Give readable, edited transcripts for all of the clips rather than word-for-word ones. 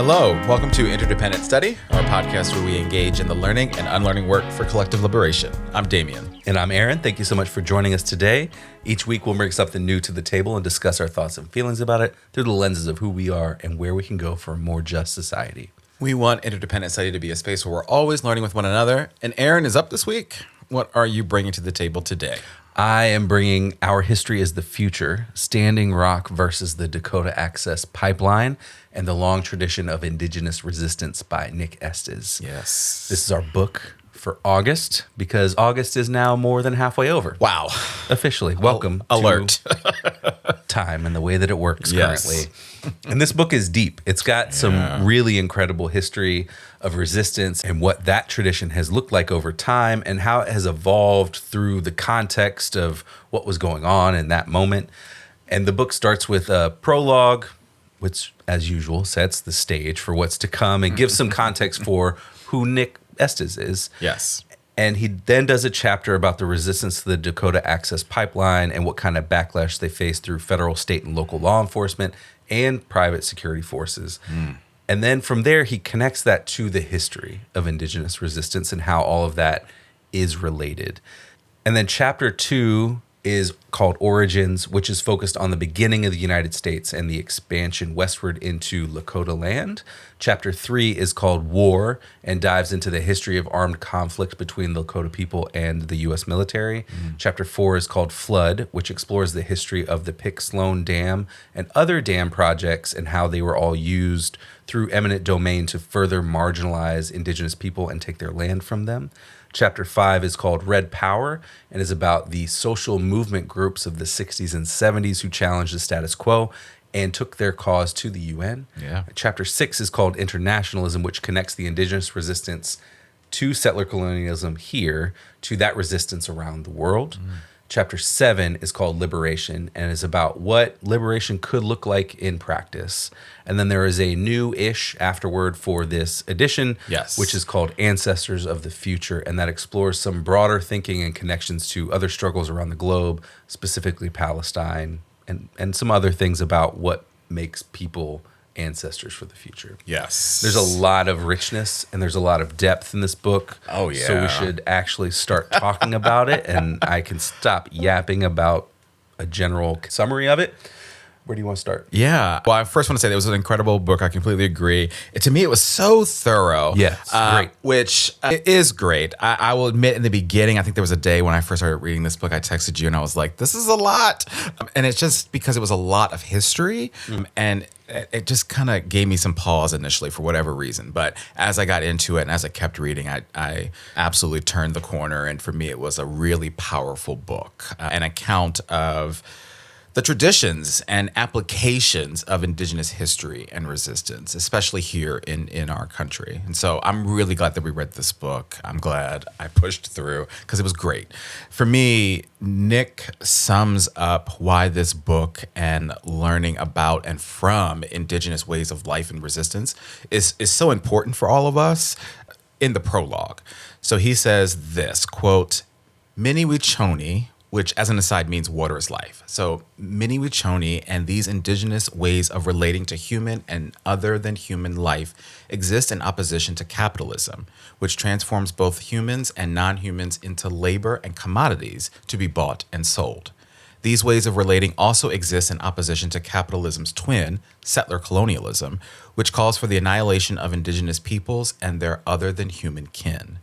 Hello, welcome to Interdependent Study, our podcast where we engage in the learning and unlearning work for collective liberation. I'm Damien. And I'm Aaron. Thank you so much for joining us today. Each week we'll bring something new to the table and discuss our thoughts and feelings about it through the lenses of who we are and where we can go for a more just society. We want Interdependent Study to be a space where we're always learning with one another. And Aaron is up this week. What are you bringing to the table today? I am bringing Our History is the Future, Standing Rock versus the Dakota Access Pipeline, and the Long Tradition of Indigenous Resistance by Nick Estes. Yes. This is our book for August, because August is now more than halfway over. Wow. Officially. Welcome Alert. to time and the way that it works Yes. currently. And this book is deep. It's got some really incredible history of resistance and what that tradition has looked like over time and how it has evolved through the context of what was going on in that moment. And the book starts with a prologue, which, as usual, sets the stage for what's to come and gives some context for who Nick Estes is. Yes. And he then does a chapter about the resistance to the Dakota Access Pipeline and what kind of backlash they face through federal, state, and local law enforcement and private security forces. And then from there, he connects that to the history of Indigenous resistance and how all of that is related. And then chapter 2 is called Origins, which is focused on the beginning of the United States and the expansion westward into Lakota land. Chapter 3 is called War and dives into the history of armed conflict between the Lakota people and the U.S. military. Chapter 4 is called Flood, which explores the history of the Pick-Sloan Dam and other dam projects and how they were all used through eminent domain to further marginalize Indigenous people and take their land from them. Chapter 5 is called Red Power and is about the social movement groups of the 60s and 70s who challenged the status quo and took their cause to the UN. Yeah. Chapter 6 is called Internationalism, which connects the Indigenous resistance to settler colonialism here to that resistance around the world. Chapter 7 is called Liberation and is about what liberation could look like in practice. And then there is a new-ish afterword for this edition, Yes. which is called Ancestors of the Future, and that explores some broader thinking and connections to other struggles around the globe, specifically Palestine, and some other things about what makes people ancestors for the future. Yes. There's a lot of richness and there's a lot of depth in this book. Oh, yeah. So we should actually start talking about it, and I can stop yapping about a general summary of it. Where do you want to start? Yeah. Well, I first want to say that it was an incredible book. I completely agree. To me, it was so thorough. Yes, great. Which it is great. I will admit in the beginning, I think there was a day when I first started reading this book, I texted you and I was like, this is a lot. And it's just because it was a lot of history. And it just kind of gave me some pause initially for whatever reason. But as I got into it and as I kept reading, I absolutely turned the corner. And for me, it was a really powerful book, an account of the traditions and applications of Indigenous history and resistance, especially here in our country. And so I'm really glad that we read this book. I'm glad I pushed through because it was great. For me, Nick sums up why this book and learning about and from Indigenous ways of life and resistance is so important for all of us in the prologue. So he says this, quote, Mini-Wichoni, which as an aside means water is life. So Mini-Wichoni and these indigenous ways of relating to human and other than human life exist in opposition to capitalism, which transforms both humans and non-humans into labor and commodities to be bought and sold. These ways of relating also exist in opposition to capitalism's twin, settler colonialism, which calls for the annihilation of indigenous peoples and their other than human kin.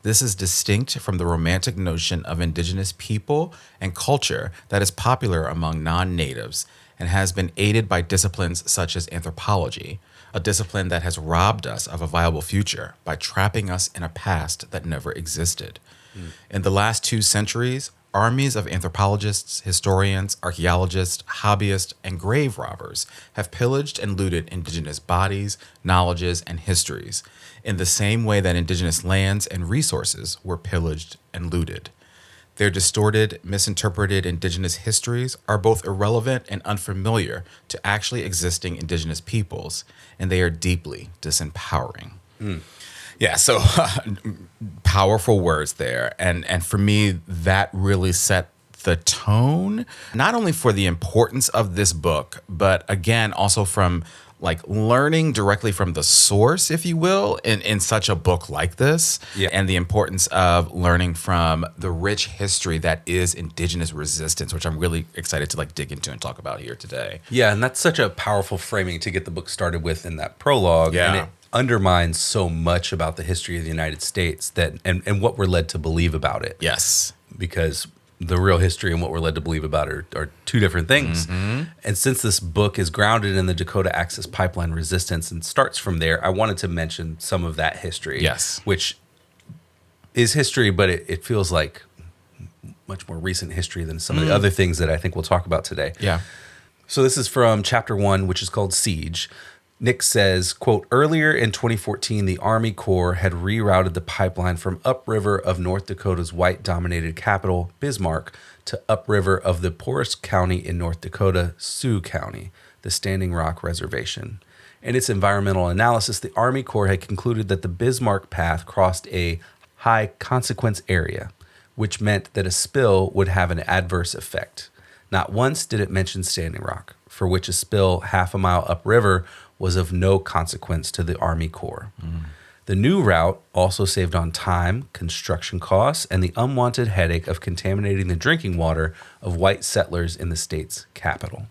This is distinct from the romantic notion of indigenous people and culture that is popular among non-natives and has been aided by disciplines such as anthropology, a discipline that has robbed us of a viable future by trapping us in a past that never existed. In the last 2 centuries, armies of anthropologists, historians, archaeologists, hobbyists, and grave robbers have pillaged and looted indigenous bodies, knowledges, and histories, in the same way that indigenous lands and resources were pillaged and looted. Their distorted, misinterpreted indigenous histories are both irrelevant and unfamiliar to actually existing indigenous peoples, and they are deeply disempowering. Yeah, so powerful words there. And for me, that really set the tone, not only for the importance of this book, but again, also from like learning directly from the source, if you will, in such a book like this, and the importance of learning from the rich history that is Indigenous resistance, which I'm really excited to like dig into and talk about here today. Yeah, and that's such a powerful framing to get the book started with in that prologue. Yeah. And it undermines so much about the history of the United States that and what we're led to believe about it. Yes. Because the real history and what we're led to believe about are two different things. Mm-hmm. And since this book is grounded in the Dakota Access Pipeline resistance and starts from there, I wanted to mention some of that history. Yes. Which is history, but it feels like much more recent history than some of the other things that I think we'll talk about today. Yeah. So this is from chapter 1, which is called Siege. Nick says, quote, earlier in 2014, the Army Corps had rerouted the pipeline from upriver of North Dakota's white-dominated capital, Bismarck, to upriver of the poorest county in North Dakota, Sioux County, the Standing Rock Reservation. In its environmental analysis, the Army Corps had concluded that the Bismarck path crossed a high consequence area, which meant that a spill would have an adverse effect. Not once did it mention Standing Rock, for which a spill half a mile upriver was of no consequence to the Army Corps. The new route also saved on time, construction costs, and the unwanted headache of contaminating the drinking water of white settlers in the state's capital.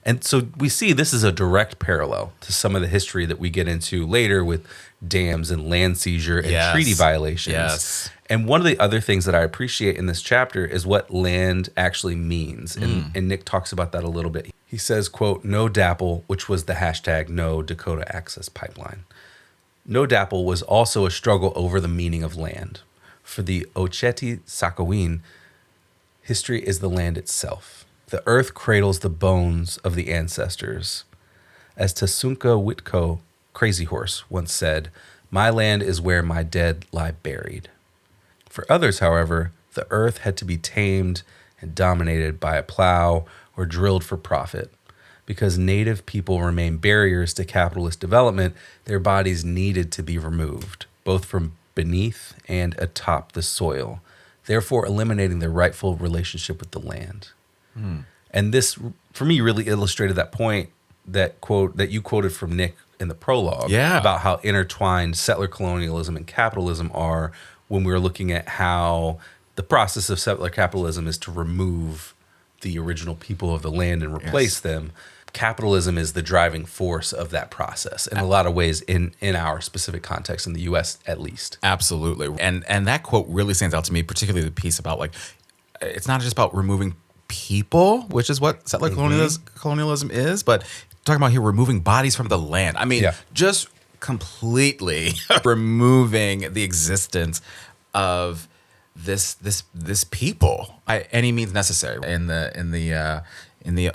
And so we see this is a direct parallel to some of the history that we get into later with dams and land seizure and treaty violations. Yes. And one of the other things that I appreciate in this chapter is what land actually means. And Nick talks about that a little bit. He says, quote, no DAPL, which was the hashtag no Dakota Access Pipeline. No DAPL was also a struggle over the meaning of land. For the Oceti Sakowin, history is the land itself. The earth cradles the bones of the ancestors. As Tasunka Witko, Crazy Horse, once said, my land is where my dead lie buried. For others, however, the earth had to be tamed and dominated by a plow or drilled for profit. Because native people remain barriers to capitalist development, their bodies needed to be removed, both from beneath and atop the soil, therefore eliminating their rightful relationship with the land. And this, for me, really illustrated that point, that quote that you quoted from Nick in the prologue, about how intertwined settler colonialism and capitalism are, when we were looking at how the process of settler capitalism is to remove the original people of the land and replace them. Capitalism is the driving force of that process in a lot of ways in our specific context in the U.S. at least. Absolutely. And that quote really stands out to me, particularly the piece about like, it's not just about removing people, which is what settler colonialism is, but talking about here removing bodies from the land. I mean, just completely removing the existence of this people by any means necessary in the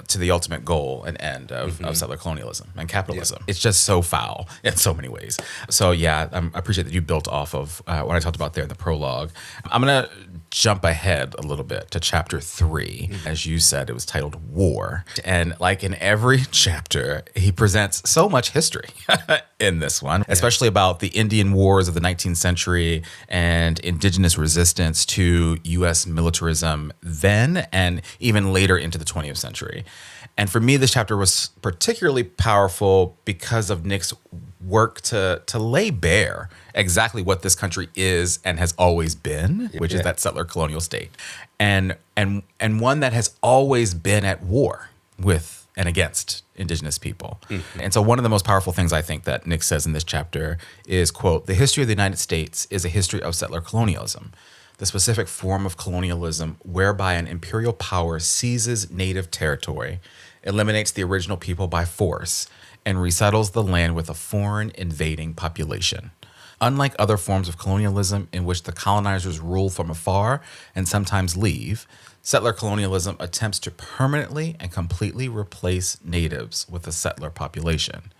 to the ultimate goal and end of settler colonialism and capitalism. It's just so foul in so many ways. So I appreciate that you built off of what I talked about there in the prologue. I'm gonna jump ahead a little bit to chapter 3. As you said, it was titled War. And like in every chapter, he presents so much history in this one, especially about the Indian Wars of the 19th century and indigenous resistance to U.S. militarism then and even later into the 20th century. And for me, this chapter was particularly powerful because of Nick's work to lay bare exactly what this country is and has always been, which is that settler colonial state, and one that has always been at war with and against indigenous people. And so one of the most powerful things I think that Nick says in this chapter is, quote, the history of the United States is a history of settler colonialism, the specific form of colonialism whereby an imperial power seizes native territory, eliminates the original people by force, and resettles the land with a foreign invading population. Unlike other forms of colonialism in which the colonizers rule from afar and sometimes leave, settler colonialism attempts to permanently and completely replace natives with a settler population.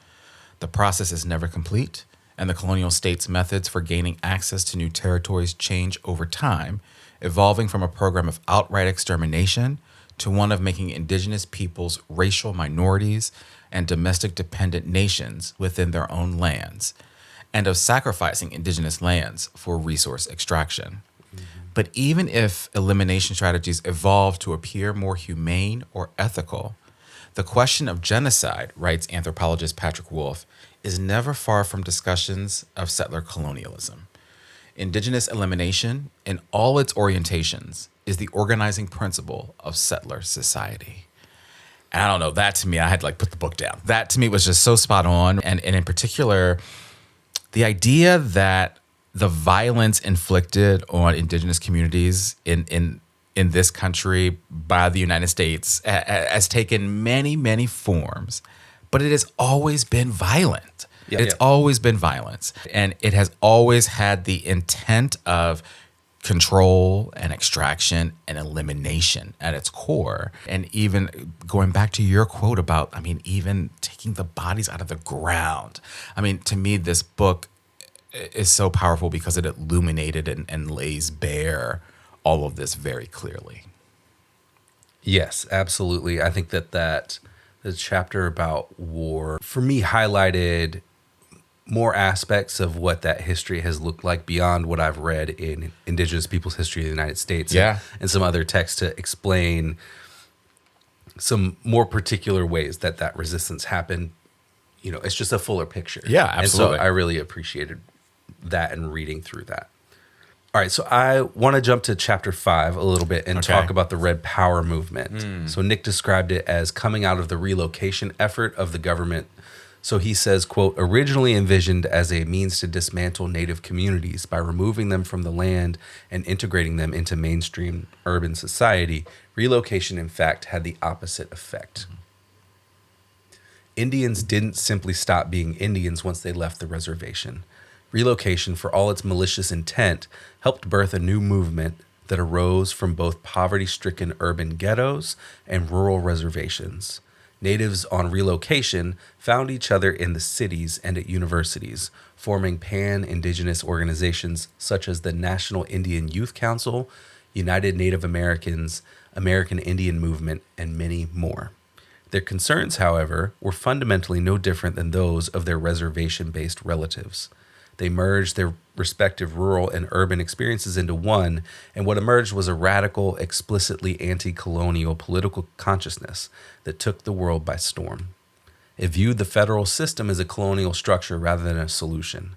The process is never complete, and the colonial state's methods for gaining access to new territories change over time, evolving from a program of outright extermination to one of making indigenous peoples racial minorities and domestic dependent nations within their own lands, and of sacrificing indigenous lands for resource extraction. But even if elimination strategies evolve to appear more humane or ethical, The question of genocide, writes anthropologist Patrick Wolfe, is never far from discussions of settler colonialism. Indigenous elimination, in all its orientations, is the organizing principle of settler society. And I don't know, that to me, I had to like put the book down. That to me was just so spot on. And in particular, the idea that the violence inflicted on Indigenous communities in this country by the United States has taken many, many forms, but it has always been violent. It's always been violence. And it has always had the intent of control and extraction and elimination at its core. And even going back to your quote about, even taking the bodies out of the ground. To me, this book is so powerful because it illuminated and lays bare all of this very clearly. Yes, absolutely. I think that the chapter about war, for me, highlighted more aspects of what that history has looked like beyond what I've read in Indigenous Peoples' History of the United States and some other texts to explain some more particular ways that resistance happened. It's just a fuller picture. Yeah, absolutely. And so I really appreciated that and reading through that. All right, so I want to jump to chapter 5 a little bit and talk about the Red Power movement. So Nick described it as coming out of the relocation effort of the government. So he says, quote, originally envisioned as a means to dismantle Native communities by removing them from the land and integrating them into mainstream urban society, relocation, in fact, had the opposite effect. Indians didn't simply stop being Indians once they left the reservation. Relocation, for all its malicious intent, helped birth a new movement that arose from both poverty-stricken urban ghettos and rural reservations. Natives on relocation found each other in the cities and at universities, forming pan-Indigenous organizations such as the National Indian Youth Council, United Native Americans, American Indian Movement, and many more. Their concerns, however, were fundamentally no different than those of their reservation-based relatives. They merged their respective rural and urban experiences into one, and what emerged was a radical, explicitly anti-colonial political consciousness that took the world by storm. It viewed the federal system as a colonial structure rather than a solution.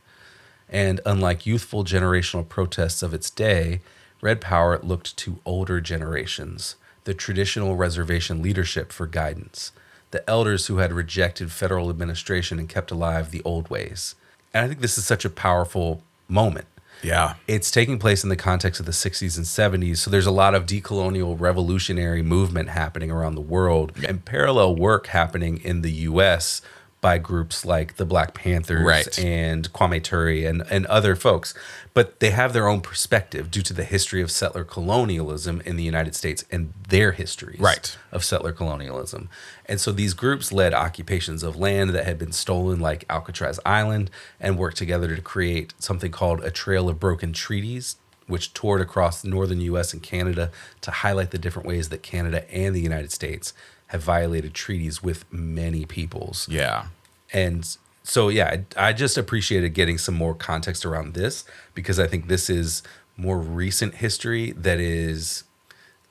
And unlike youthful generational protests of its day, Red Power looked to older generations, the traditional reservation leadership for guidance, the elders who had rejected federal administration and kept alive the old ways. And I think this is such a powerful moment. Yeah. It's taking place in the context of the 60s and 70s. So there's a lot of decolonial revolutionary movement happening around the world and parallel work happening in the U.S. by groups like the Black Panthers and Kwame Ture and other folks. But they have their own perspective due to the history of settler colonialism in the United States and their histories of settler colonialism. And so these groups led occupations of land that had been stolen, like Alcatraz Island, and worked together to create something called a Trail of Broken Treaties, which toured across the northern U.S. and Canada to highlight the different ways that Canada and the United States have violated treaties with many peoples. Yeah. And so, I just appreciated getting some more context around this because I think this is more recent history that is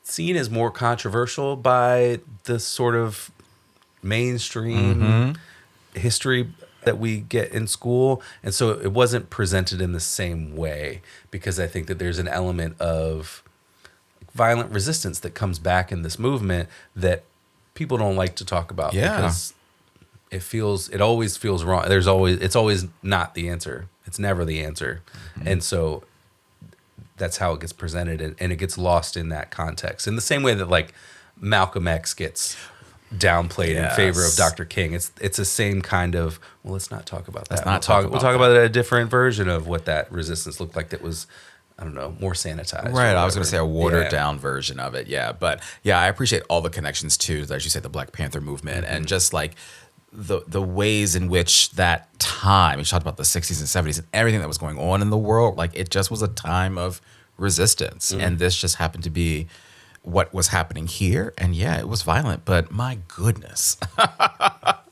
seen as more controversial by the sort of mainstream history that we get in school. And so it wasn't presented in the same way because I think that there's an element of violent resistance that comes back in this movement that people don't like to talk about because it always feels wrong. It's always not the answer. It's never the answer. And so that's how it gets presented and it gets lost in that context. In the same way that like Malcolm X gets downplayed in favor of Dr. King. It's the same kind of, well, let's not talk about that. We'll talk about a different version of what that resistance looked like that was, I don't know, more sanitized. Right. I was going to say a watered down version of it. Yeah. But I appreciate all the connections too, as you say, the Black Panther movement and just like the ways in which that time, you talked about the 60s and 70s and everything that was going on in the world, like it just was a time of resistance. And this just happened to be what was happening here. And it was violent, but my goodness,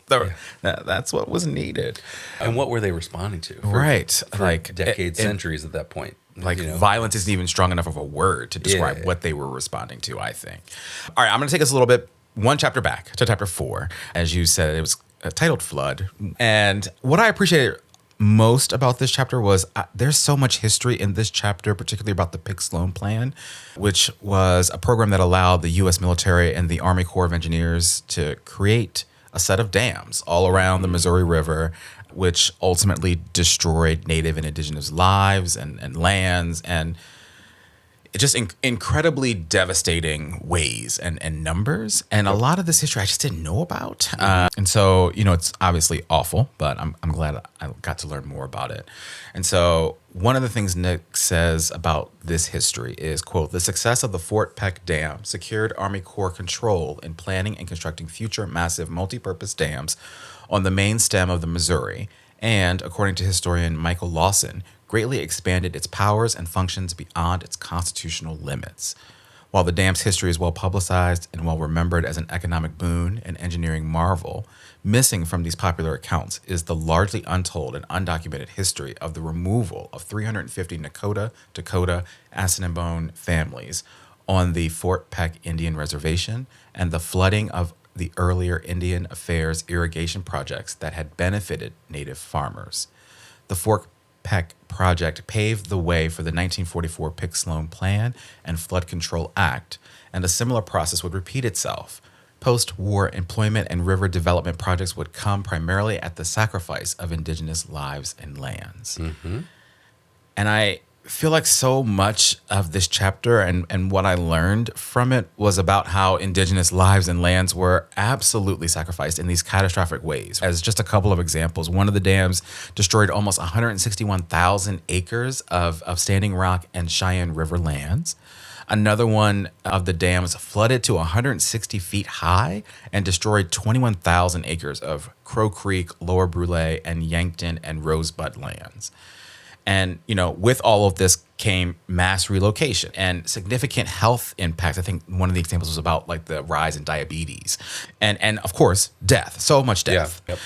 that's what was needed. And what were they responding to? For like decades, centuries at that point. Like violence isn't even strong enough of a word to describe what they were responding to, I think. All right, I'm going to take us a little bit one chapter back to chapter 4. As you said, it was titled Flood. And what I appreciated most about this chapter was there's so much history in this chapter, particularly about the Pick-Sloan Plan, which was a program that allowed the U.S. military and the Army Corps of Engineers to create a set of dams all around the Missouri River, which ultimately destroyed Native and Indigenous lives and lands, and just incredibly devastating ways and numbers. And a lot of this history I just didn't know about. And so, it's obviously awful, but I'm glad I got to learn more about it. And so one of the things Nick says about this history is, quote, "The success of the Fort Peck Dam secured Army Corps control in planning and constructing future massive multi-purpose dams on the main stem of the Missouri, and, according to historian Michael Lawson, greatly expanded its powers and functions beyond its constitutional limits. While the dam's history is well publicized and well remembered as an economic boon and engineering marvel, missing from these popular accounts is the largely untold and undocumented history of the removal of 350 Dakota, Assiniboine families on the Fort Peck Indian Reservation and the flooding of the earlier Indian Affairs irrigation projects that had benefited Native farmers. The Fort Peck project paved the way for the 1944 Pick-Sloan Plan and Flood Control Act, and a similar process would repeat itself. Post-war employment and river development projects would come primarily at the sacrifice of Indigenous lives and lands." Mm-hmm. And I feel like so much of this chapter and what I learned from it was about how Indigenous lives and lands were absolutely sacrificed in these catastrophic ways. As just a couple of examples, one of the dams destroyed almost 161,000 acres of Standing Rock and Cheyenne River lands. Another one of the dams flooded to 160 feet high and destroyed 21,000 acres of Crow Creek, Lower Brule, and Yankton and Rosebud lands. And, with all of this came mass relocation and significant health impacts. I think one of the examples was about like the rise in diabetes and of course, death, so much death. Yeah. Yep.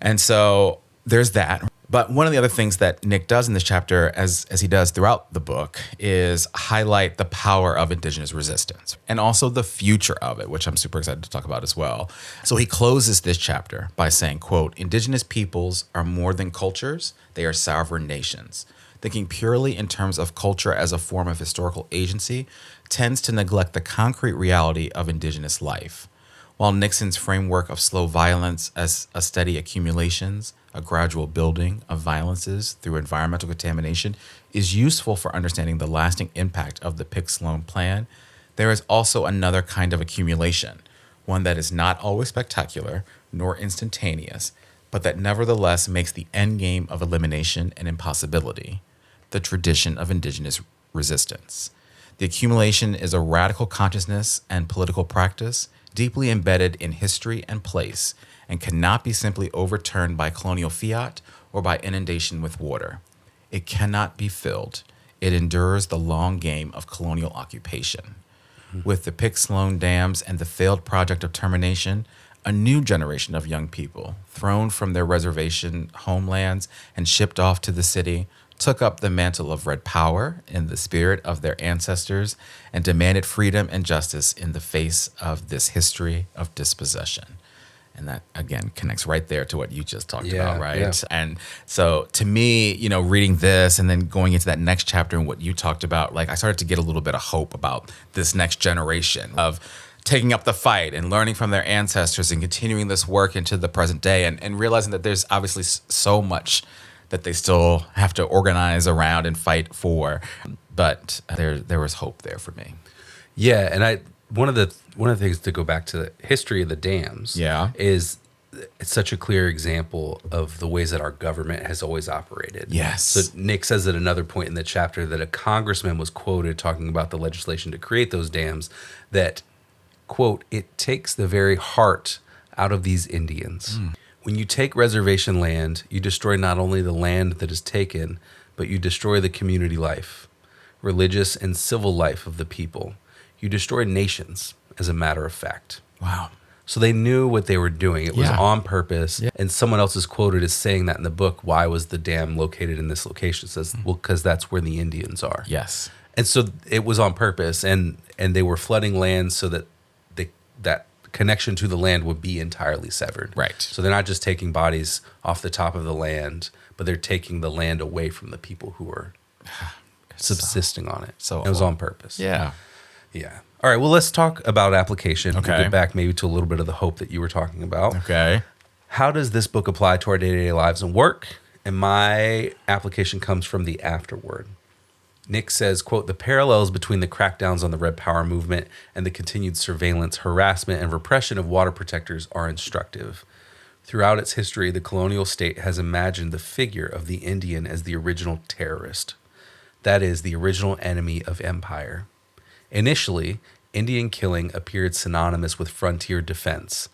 And so there's that. But one of the other things that Nick does in this chapter, as he does throughout the book, is highlight the power of Indigenous resistance and also the future of it, which I'm super excited to talk about as well. So he closes this chapter by saying, quote, "Indigenous peoples are more than cultures, they are sovereign nations. Thinking purely in terms of culture as a form of historical agency tends to neglect the concrete reality of Indigenous life. While Nixon's framework of slow violence as a steady accumulations, a gradual building of violences through environmental contamination is useful for understanding the lasting impact of the Pick-Sloan Plan, there is also another kind of accumulation, one that is not always spectacular nor instantaneous, but that nevertheless makes the end game of elimination an impossibility, the tradition of Indigenous resistance. The accumulation is a radical consciousness and political practice deeply embedded in history and place, and cannot be simply overturned by colonial fiat or by inundation with water. It cannot be filled. It endures the long game of colonial occupation. With the Pick-Sloan dams and the failed project of termination, a new generation of young people, thrown from their reservation homelands and shipped off to the city, took up the mantle of red power in the spirit of their ancestors and demanded freedom and justice in the face of this history of dispossession. And that, again, connects right there to what you just talked about, right? Yeah. And so to me, reading this and then going into that next chapter and what you talked about, like I started to get a little bit of hope about this next generation of taking up the fight and learning from their ancestors and continuing this work into the present day and realizing that there's obviously so much that they still have to organize around and fight for. But there was hope there for me. Yeah, and one of the things to go back to the history of the dams is it's such a clear example of the ways that our government has always operated. Yes. So Nick says at another point in the chapter that a congressman was quoted talking about the legislation to create those dams that, quote, "it takes the very heart out of these Indians." When you take reservation land, you destroy not only the land that is taken, but you destroy the community life, religious and civil life of the people. You destroy nations, as a matter of fact. Wow. So they knew what they were doing. It was on purpose. Yeah. And someone else is quoted as saying that in the book. Why was the dam located in this location? It says, well, because that's where the Indians are. Yes. And so it was on purpose. And they were flooding land so that that connection to the land would be entirely severed. Right. So they're not just taking bodies off the top of the land, but they're taking the land away from the people who are subsisting on it. So it was on purpose. Yeah. Yeah. All right. Well, let's talk about application. Okay. We'll get back maybe to a little bit of the hope that you were talking about. Okay. How does this book apply to our day-to-day lives and work? And my application comes from the afterword. Nick says, quote, "The parallels between the crackdowns on the Red Power movement and the continued surveillance, harassment, and repression of water protectors are instructive. Throughout its history, the colonial state has imagined the figure of the Indian as the original terrorist. That is, the original enemy of empire. Initially, Indian killing appeared synonymous with frontier defense.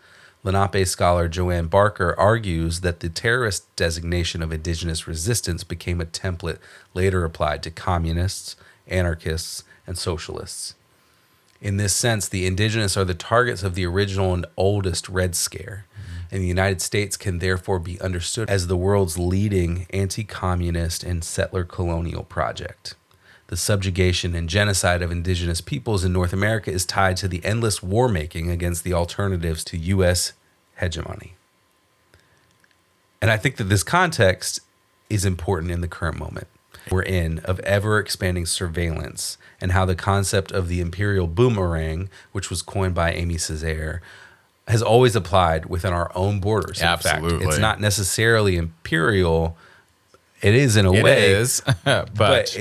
Lenape scholar Joanne Barker argues that the terrorist designation of indigenous resistance became a template later applied to communists, anarchists, and socialists. In this sense, the indigenous are the targets of the original and oldest Red Scare, and the United States can therefore be understood as the world's leading anti-communist and settler colonial project. The subjugation and genocide of indigenous peoples in North America is tied to the endless war making against the alternatives to U.S. hegemony." And I think that this context is important in the current moment we're in of ever expanding surveillance, and how the concept of the imperial boomerang, which was coined by Amy Césaire, has always applied within our own borders. Absolutely. In fact, it's not necessarily imperial. It is in a It way. is, but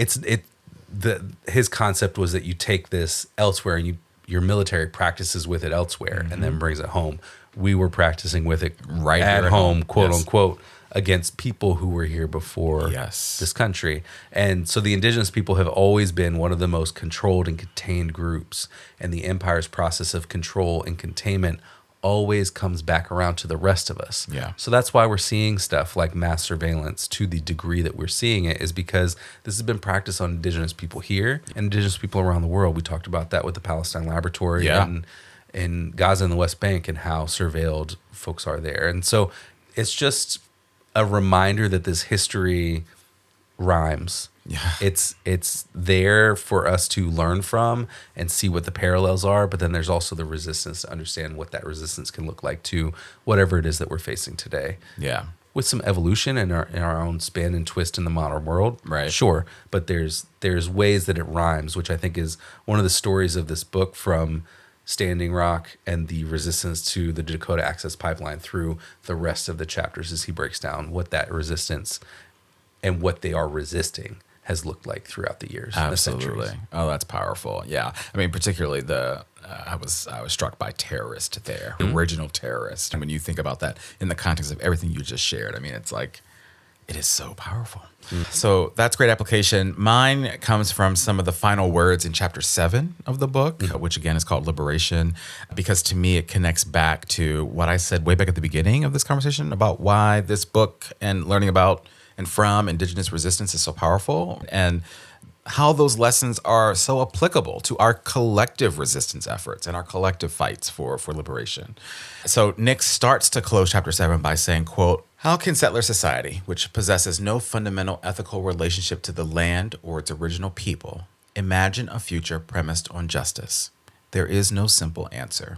his concept was that you take this elsewhere and your military practices with it elsewhere and then brings it home. We were practicing with it Right at here at home, home. quote Yes. unquote, against people who were here before Yes. this country. And so the indigenous people have always been one of the most controlled and contained groups. And the empire's process of control and containment always comes back around to the rest of us. Yeah. So that's why we're seeing stuff like mass surveillance to the degree that we're seeing it, is because this has been practiced on indigenous people here and indigenous people around the world. We talked about that with the Palestine Laboratory and in Gaza and the West Bank, and how surveilled folks are there. And so it's just a reminder that this history rhymes. Yeah. It's there for us to learn from and see what the parallels are, but then there's also the resistance to understand what that resistance can look like to whatever it is that we're facing today. Yeah. With some evolution in our own spin and twist in the modern world. Right. Sure. But there's ways that it rhymes, which I think is one of the stories of this book, from Standing Rock and the resistance to the Dakota Access Pipeline through the rest of the chapters, as he breaks down what that resistance and what they are resisting has looked like throughout the years. and the Absolutely. centuries. Oh, that's powerful. Yeah. I mean, particularly I was struck by terrorist there, original terrorist. And when you think about that in the context of everything you just shared, I mean, it's like, it is so powerful. So that's great application. Mine comes from some of the final words in chapter 7 of the book, which again is called Liberation, because to me it connects back to what I said way back at the beginning of this conversation about why this book and learning about and from indigenous resistance is so powerful, and how those lessons are so applicable to our collective resistance efforts and our collective fights for liberation. So Nick starts to close chapter 7 by saying, quote, "How can settler society, which possesses no fundamental ethical relationship to the land or its original people, imagine a future premised on justice? There is no simple answer.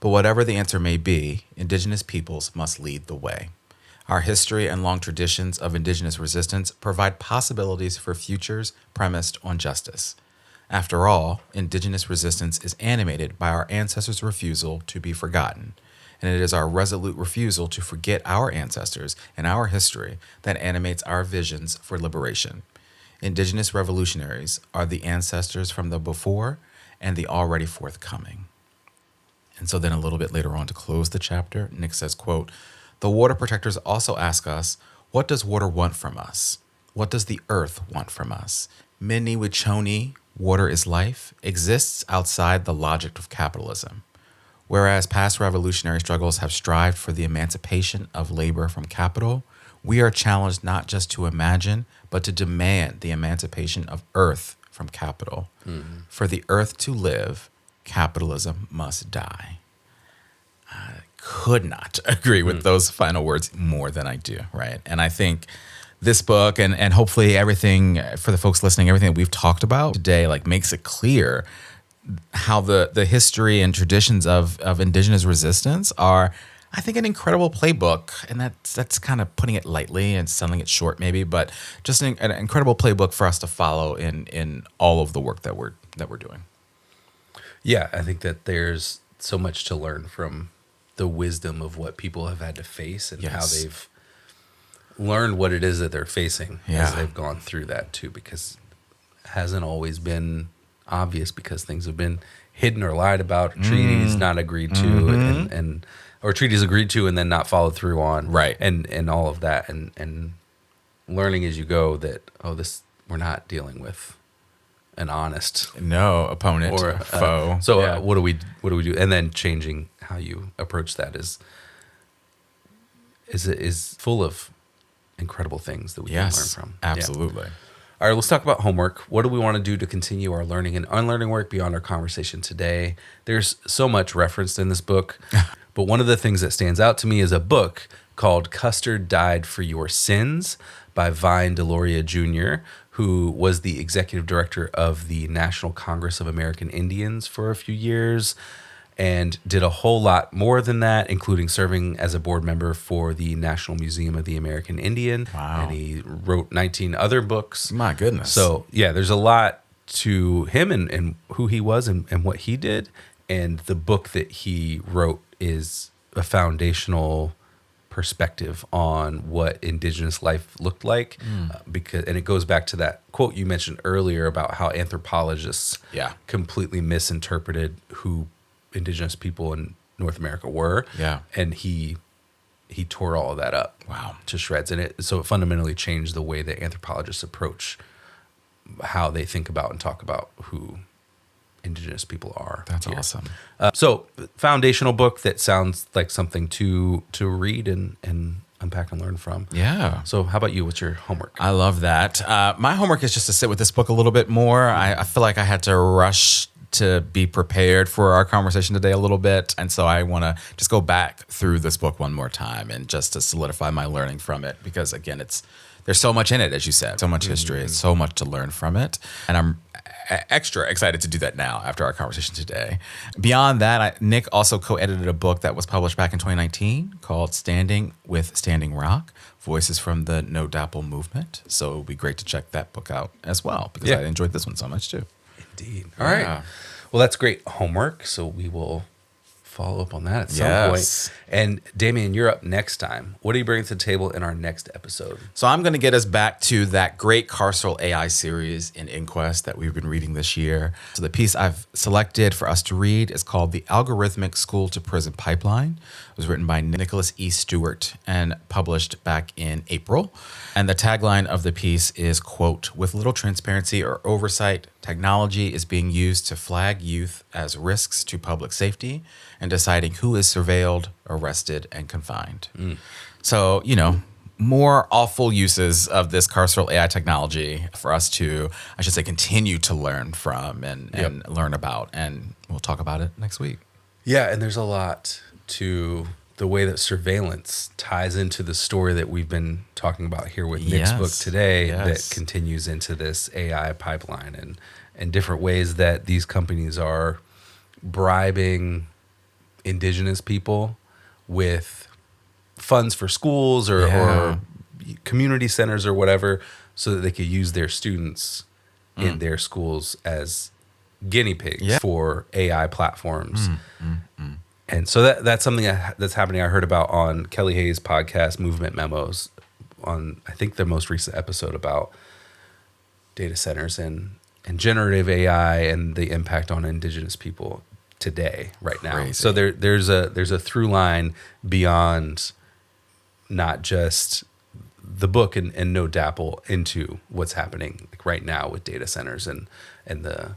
But whatever the answer may be, indigenous peoples must lead the way. Our history and long traditions of indigenous resistance provide possibilities for futures premised on justice. After all, indigenous resistance is animated by our ancestors' refusal to be forgotten, and it is our resolute refusal to forget our ancestors and our history that animates our visions for liberation. Indigenous revolutionaries are the ancestors from the before and the already forthcoming." And so then a little bit later on, to close the chapter, Nick says, quote, "The water protectors also ask us, what does water want from us? What does the earth want from us? Mini Wichoni, water is life, exists outside the logic of capitalism. Whereas past revolutionary struggles have strived for the emancipation of labor from capital, we are challenged not just to imagine, but to demand the emancipation of earth from capital. For the earth to live, capitalism must die." I could not agree with those final words more than I do, right? And I think this book and hopefully everything for the folks listening, everything that we've talked about today, like, makes it clear how the history and traditions of Indigenous resistance are, I think, an incredible playbook. And that's kind of putting it lightly and selling it short maybe, but just an incredible playbook for us to follow in all of the work that we're doing. Yeah, I think that there's so much to learn from the wisdom of what people have had to face and how they've learned what it is that they're facing as they've gone through that too, because it hasn't always been obvious, because things have been hidden or lied about, treaties not agreed to, and or treaties agreed to and then not followed through on, right? And all of that, and learning as you go that we're not dealing with an honest opponent or foe. What do we do? And then changing how you approach that is full of incredible things that we can learn from. Absolutely. Yeah. All right, let's talk about homework. What do we want to do to continue our learning and unlearning work beyond our conversation today? There's so much referenced in this book, but one of the things that stands out to me is a book called Custard Died for Your Sins by Vine Deloria Jr., who was the executive director of the National Congress of American Indians for a few years and did a whole lot more than that, including serving as a board member for the National Museum of the American Indian. Wow. And he wrote 19 other books. My goodness. So, yeah, there's a lot to him and who he was and what he did. And the book that he wrote is a foundational perspective on what Indigenous life looked like, and it goes back to that quote you mentioned earlier about how anthropologists completely misinterpreted who Indigenous people in North America were, and he tore all of that up, to shreds, and so it fundamentally changed the way that anthropologists approach how they think about and talk about who Indigenous people are. That's awesome. So, foundational book that sounds like something to read and unpack and learn from. Yeah. So, how about you? What's your homework? I love that. My homework is just to sit with this book a little bit more. I feel like I had to rush to be prepared for our conversation today a little bit. And so I want to just go back through this book one more time and just to solidify my learning from it. Because again, there's so much in it, as you said, so much history, and so much to learn from it. And I'm extra excited to do that now after our conversation today. Beyond that, Nick also co-edited a book that was published back in 2019 called Standing with Standing Rock, Voices from the No Dapple Movement. So it would be great to check that book out as well, because I enjoyed this one so much too. Indeed. All right. Well, that's great homework. So we will follow up on that at some point. And Damien, you're up next time. What are you bringing to the table in our next episode? So I'm going to get us back to that great carceral AI series in Inquest that we've been reading this year. So the piece I've selected for us to read is called The Algorithmic School to Prison Pipeline. It was written by Nicholas E. Stewart and published back in April. And the tagline of the piece is, quote, "With little transparency or oversight, technology is being used to flag youth as risks to public safety and deciding who is surveilled, arrested, and confined." So, more awful uses of this carceral AI technology for us to, I should say, continue to learn from and learn about. And we'll talk about it next week. Yeah, and there's a lot to the way that surveillance ties into the story that we've been talking about here with Nick's book today that continues into this AI pipeline and different ways that these companies are bribing Indigenous people with funds for schools or community centers or whatever, so that they could use their students in their schools as guinea pigs for AI platforms. And so that's something that's happening. I heard about on Kelly Hayes' podcast, Movement Memos, on I think their most recent episode about data centers and generative AI and the impact on Indigenous people today, right now. Crazy. So there's a through line beyond not just the book and no dapple into what's happening right now with data centers and the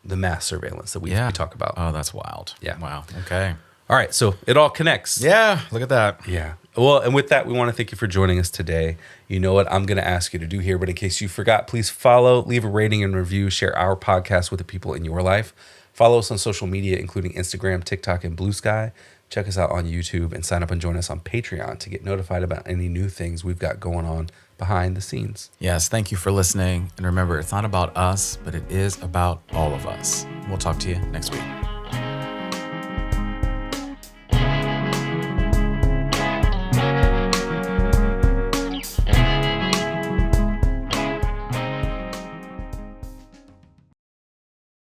mass surveillance that we talk about. Oh, that's wild. Yeah. Wow. Okay. All right, so it all connects. Yeah, look at that. Yeah. Well, and with that, we want to thank you for joining us today. You know what I'm going to ask you to do here, but in case you forgot, please follow, leave a rating and review, share our podcast with the people in your life. Follow us on social media, including Instagram, TikTok, and Blue Sky. check us out on YouTube, and sign up and join us on Patreon to get notified about any new things we've got going on behind the scenes. Yes, thank you for listening. And remember, it's not about us, but it is about all of us. We'll talk to you next week.